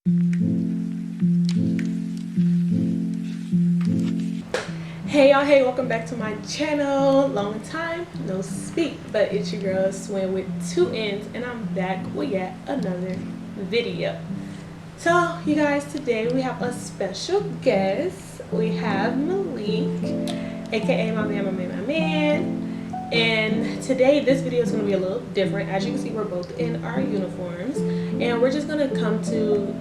Hey y'all, hey, welcome back to my channel. Long time no speak, but it's your girl Swim with two N's, and I'm back with yet another video. So you guys, today we have a special guest. We have Malik, aka my man. And today this video is going to be a little different. As you can see, we're both in our uniforms, and we're just going to come to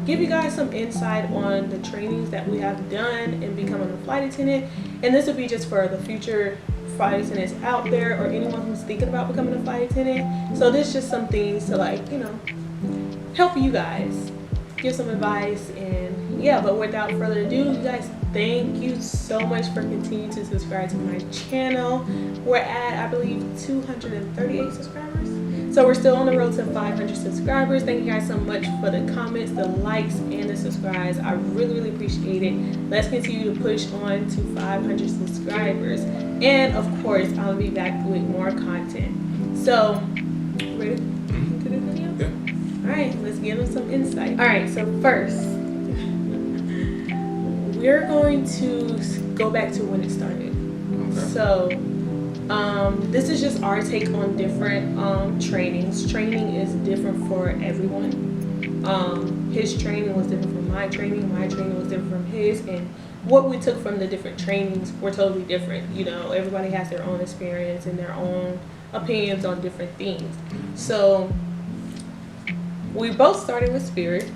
give you guys some insight on the trainings that we have done in becoming a flight attendant. And this will be just for the future flight attendants out there, or anyone who's thinking about becoming a flight attendant. So this is just some things to, like, you know, help you guys, give some advice. And yeah, but without further ado, you guys, thank you so much for continuing to subscribe to my channel. We're at, I believe, 238 subscribers. So we're still on the road to 500 subscribers. Thank you guys so much for the comments, the likes, and the subscribes. I really appreciate it. Let's continue to push on to 500 subscribers. And of course, I'll be back with more content. So, ready to do the video? Yeah. Alright, let's give them some insight. Alright, so first, we're going to go back to when it started. Okay. So, this is just our take on different trainings. Training is different for everyone. His training was different from my training was different from his, and what we took from the different trainings were totally different. You know, everybody has their own experience and their own opinions on different things. So we both started with Spirit.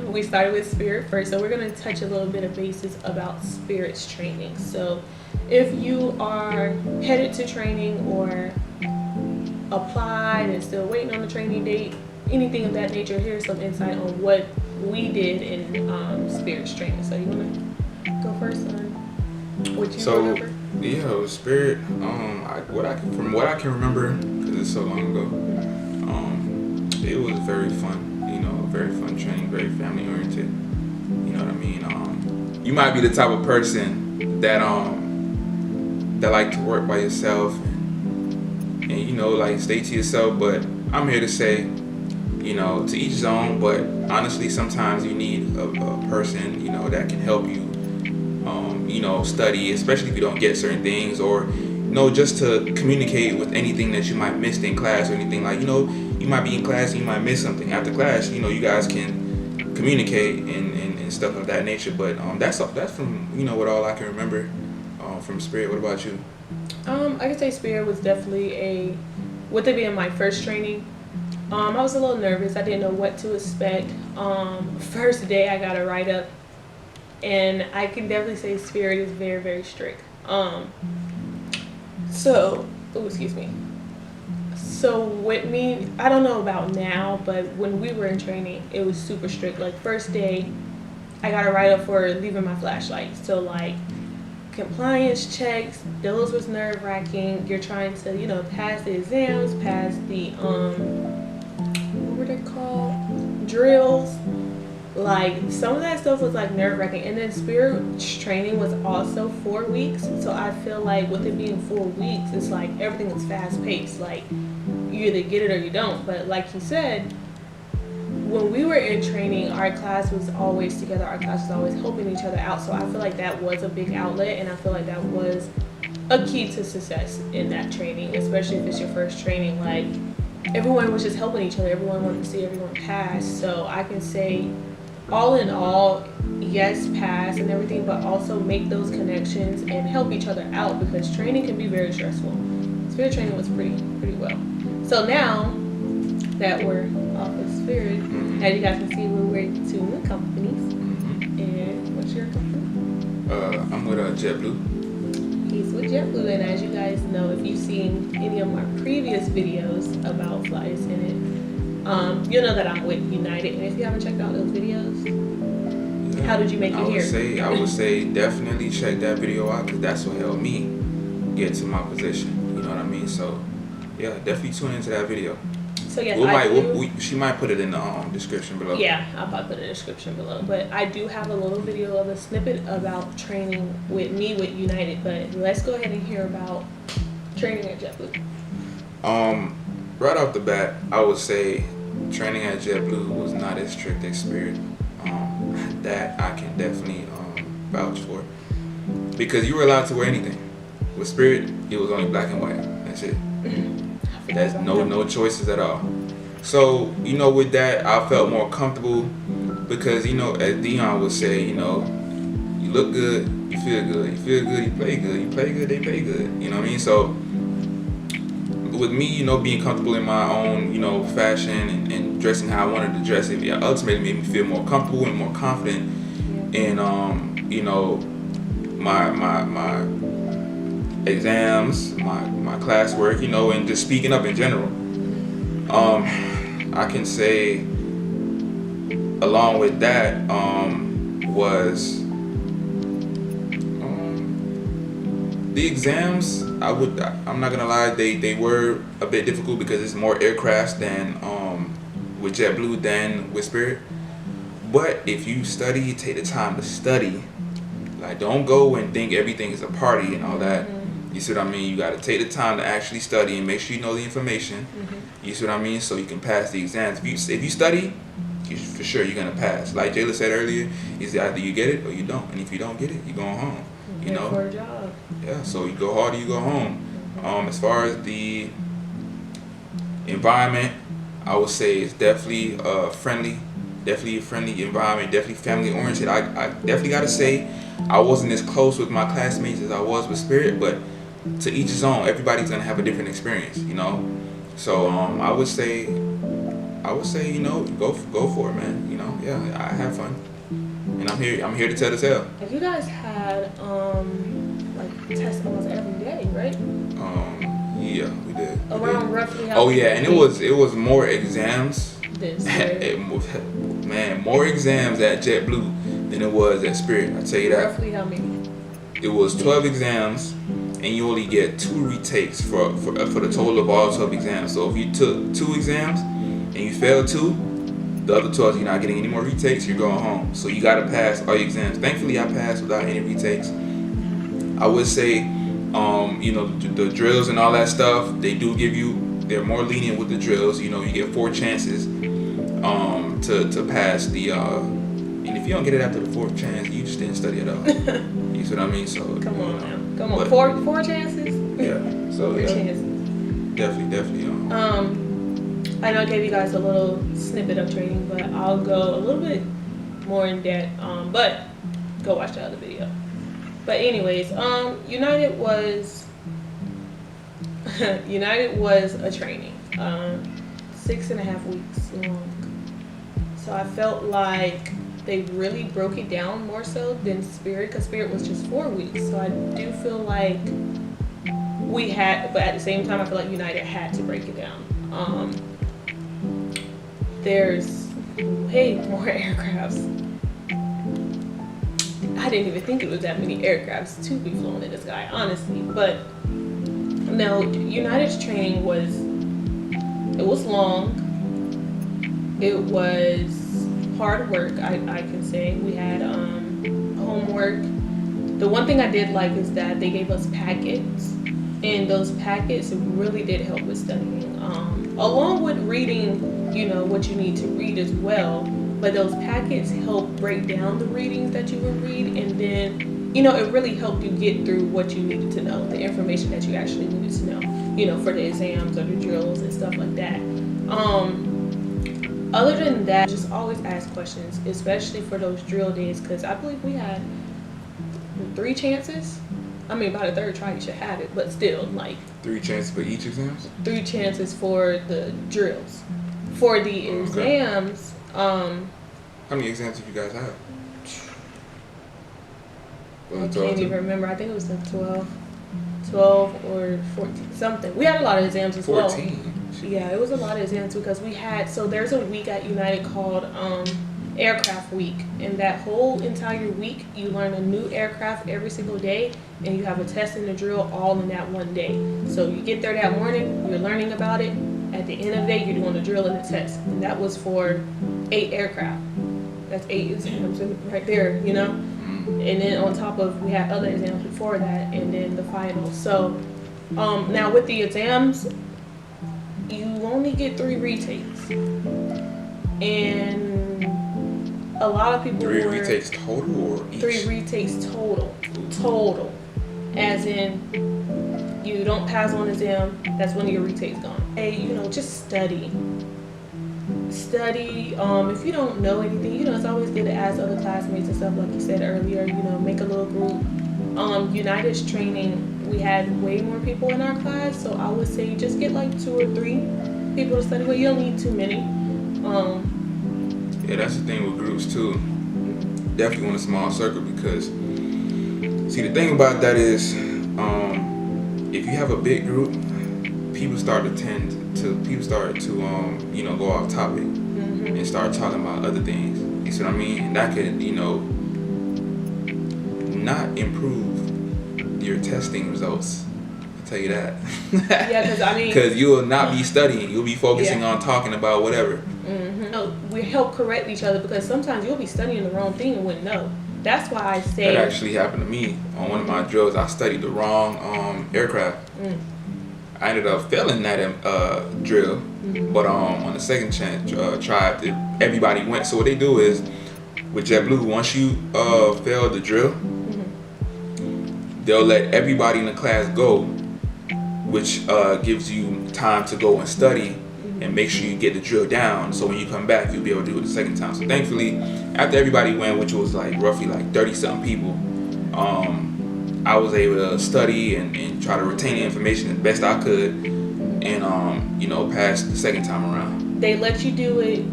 We started with Spirit first, so we're going to touch a little bit of basis about Spirit's training. So if you are headed to training or applied and still waiting on the training date, anything of that nature, here's some insight on what we did in Spirit's training. So you want to go first on what you remember? Yeah, with Spirit, from what I can remember, because it's so long ago, it was very fun. You know, very fun training, very family oriented. You know what I mean? You might be the type of person that like to work by yourself and you know, like, stay to yourself. But I'm here to say, you know, to each his own. But honestly, sometimes you need a person, you know, that can help you, you know, study, especially if you don't get certain things, or, you know, just to communicate with anything that you might miss in class or anything. Like, you know, you might be in class and you might miss something after class. You know, you guys can communicate and stuff of that nature. But that's from, you know, what all I can remember from Spirit. What about you? I could say Spirit was definitely with it being my first training, I was a little nervous. I didn't know what to expect. First day I got a write-up, and I can definitely say Spirit is very strict. So with me, I don't know about now, but when we were in training, it was super strict. Like, first day, I got a write-up for leaving my flashlight. So, like, compliance checks, those was nerve-wracking. You're trying to, you know, pass the exams, pass the what were they called, drills. Like, some of that stuff was, like, nerve-wracking. And then Spirit's training was also 4 weeks, so I feel like with it being 4 weeks, it's like everything was fast-paced. Like, you either get it or you don't. But like he said, when we were in training, our class was always together. Our class was always helping each other out. So I feel like that was a big outlet, and I feel like that was a key to success in that training, especially if it's your first training. Like, everyone was just helping each other. Everyone wanted to see everyone pass. So I can say, all in all, yes, pass and everything, but also make those connections and help each other out, because training can be very stressful. Spirit training was pretty well. So now that we're off of Spirit, as you guys can see, we're with two new companies. And what's your company? I'm with JetBlue. He's with JetBlue, and as you guys know, if you've seen any of my previous videos about flight attendant, you'll know that I'm with United. And if you haven't checked out those videos, how did you make it here? I would say definitely check that video out, because that's what helped me get to my position. You know what I mean? So yeah, definitely tune into that video. So yes, she might put it in the description below. Yeah, I'll probably put it in the description below. But I do have a little video of a snippet about training with me with United. But let's go ahead and hear about training at JetBlue. Right off the bat, I would say training at JetBlue was not as strict as Spirit. That I can definitely vouch for, because you were allowed to wear anything. With Spirit, it was only black and white. That's it. That's no choices at all. So with that, I felt more comfortable because as Dion would say, you look good, you feel good. You feel good, you play good. You play good, they pay good. You know what I mean? So with me, being comfortable in my own, fashion and dressing how I wanted to dress, it ultimately made me feel more comfortable and more confident in, my exams, my classwork, and just speaking up in general. I can say, along with that, was the exams. I'm not gonna lie, they were a bit difficult because it's more aircrafts than with JetBlue than with Spirit. But if you study, take the time to study. Like, don't go and think everything is a party and all that. You see what I mean? You got to take the time to actually study and make sure you know the information. You see what I mean? So you can pass the exams. If you study, for sure you're gonna pass. Like Jayla said earlier, is either you get it or you don't. And if you don't get it, you're going home. For a job. Yeah. So you go hard or you go home. As far as the environment, I would say it's definitely friendly. Definitely a friendly environment. Definitely family oriented. I definitely gotta say, I wasn't as close with my classmates as I was with Spirit, but to each his own. Everybody's gonna have a different experience, So I would say, go for it, man. Yeah, I have fun, and I'm here to tell the tale. Have you guys had like tests almost every day, right? Yeah, we did. Around roughly how? Oh yeah, and it was more exams. Man, more exams at JetBlue than it was at Spirit. I tell you that. Roughly how many? It was 12 exams, and you only get 2 retakes for the total of all 12 exams. So if you took 2 exams and you failed 2, the other 12 you're not getting any more retakes. You're going home. So you got to pass all your exams. Thankfully, I passed without any retakes. I would say, the drills and all that stuff, they're more lenient with the drills. You get 4 chances to pass the. And if you don't get it after the 4th chance, you just didn't study at all. You see what I mean? So come on now, come on, four chances. Yeah. So 4 chances. Definitely. I know I gave you guys a little snippet of training, but I'll go a little bit more in depth. But go watch the other video. But anyways, United was a training, 6.5 weeks long. So I felt like they really broke it down more so than Spirit, because Spirit was just 4 weeks. So I do feel like we had, but at the same time, I feel like United had to break it down. There's way more aircrafts. I didn't even think it was that many aircrafts to be flown in the sky, honestly. But no, United's training was long. It was hard work, I can say. We had homework. The one thing I did like is that they gave us packets, and those packets really did help with studying, along with reading, what you need to read as well. But those packets help break down the readings that you would read, and then it really helped you get through what you needed to know, the information that you actually needed to know, for the exams or the drills and stuff like that. Other than that, just always ask questions, especially for those drill days, because I believe we had 3 chances. I mean, by the 3rd try you should have it, but still, like 3 chances for each exam? 3 chances for the drills. For the exams, how many exams did you guys have? I can't even remember. I think it was like 12 or 14, something. We had a lot of exams as 14. well. Yeah, it was a lot of exams because we had, so there's a week at United called Aircraft Week, and that whole entire week you learn a new aircraft every single day, and you have a test and a drill all in that one day. So you get there that morning, you're learning about it. At the end of the day, you're doing the drill and the test, and that was for 8 aircraft. That's 8 exams right there, And then on top of, we had other exams before that, and then the finals. So now with the exams, you only get 3 retakes. and a lot of people 3 were retakes total or each? 3 retakes total, as in you don't pass one exam, that's one of your retakes gone. Hey, just study. If you don't know anything, it's always good to ask other classmates and stuff, like you said earlier. Make a little group. United's training, we had way more people in our class, so I would say just get like 2 or 3 people to study with. You don't need too many. Yeah, that's the thing with groups too. Definitely want a small circle, because see, the thing about that is, if you have a big group, people start to go off topic and start talking about other things. You see what I mean? And that could, not improve your testing results. I'll tell you that. Yeah, because you will not be studying. You'll be focusing on talking about whatever. We help correct each other, because sometimes you'll be studying the wrong thing and wouldn't know. That's why I say that actually happened to me on one of my drills. I studied the wrong aircraft. I ended up failing that drill, but on the second chance try, everybody went. So what they do is, with JetBlue, once you fail the drill, they'll let everybody in the class go, which gives you time to go and study and make sure you get the drill down. So when you come back, you'll be able to do it the second time. So thankfully, after everybody went, which was like roughly like 30-something people, I was able to study and try to retain the information as best I could, and pass the second time around. They let you do it.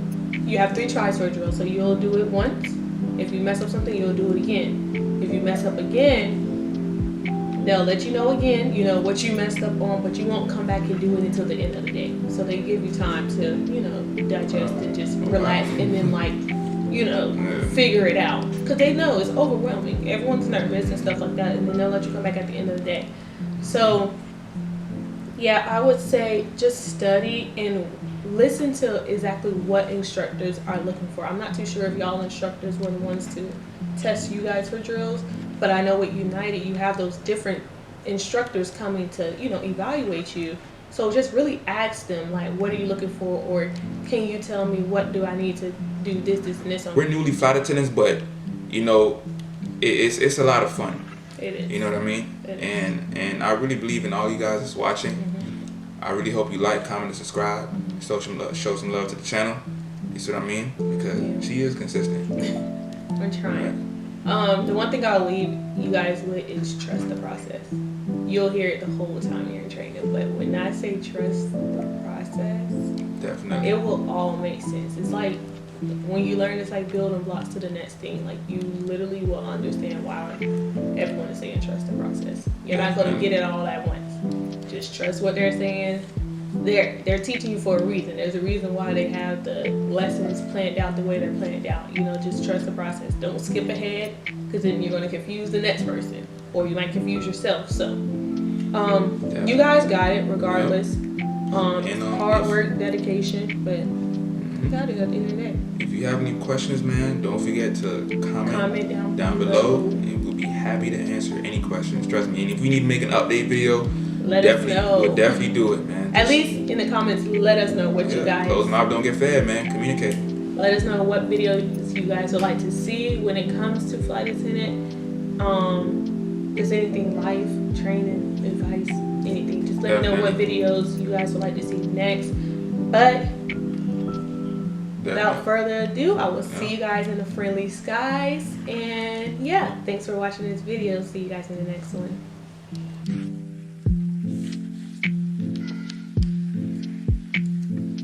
You have 3 tries for a drill, so you'll do it once. If you mess up something, you'll do it again. If you mess up again, they'll let you know again, what you messed up on, but you won't come back and do it until the end of the day. So they give you time to, digest and just relax, and then figure it out. Because they know it's overwhelming. Everyone's nervous and stuff like that, and then they'll let you come back at the end of the day. So, yeah, I would say just study and listen to exactly what instructors are looking for. I'm not too sure if y'all instructors were the ones to test you guys for drills, but I know with United, you have those different instructors coming to, evaluate you. So just really ask them, like, what are you looking for? Or can you tell me, what do I need to do this, and this? We're newly flight attendants, but, it's a lot of fun. It is. You know what I mean? And I really believe in all you guys that's watching. I really hope you like, comment, and subscribe. Show some love to the channel. You see what I mean? Because she is consistent. I'm trying. The one thing I'll leave you guys with is trust the process. You'll hear it the whole time you're in training, but when I say trust the process, definitely, it will all make sense. It's like when you learn, it's like building blocks to the next thing. Like, you literally will understand why everyone is saying trust the process. You're not going to get it all at once. Just trust what they're saying. They're teaching you for a reason. There's a reason why they have the lessons planned out the way they're planned out. Just trust the process. Don't skip ahead, because then you're going to confuse the next person, or you might confuse yourself. So, you guys got it regardless. Hard work, dedication, but you got it at the end of the day. If you have any questions, man, don't forget to comment down below, and we'll be happy to answer any questions. Trust me. And if we need to make an update video, let us know. We'll definitely do it, man. At least in the comments, let us know what you guys. Closed mouth don't get fed, man. Communicate. Let us know what videos you guys would like to see when it comes to flight attendant. Just anything, life, training, advice, anything. Just let me know what videos you guys would like to see next. But without further ado, I will see you guys in the friendly skies. And yeah, thanks for watching this video. See you guys in the next one.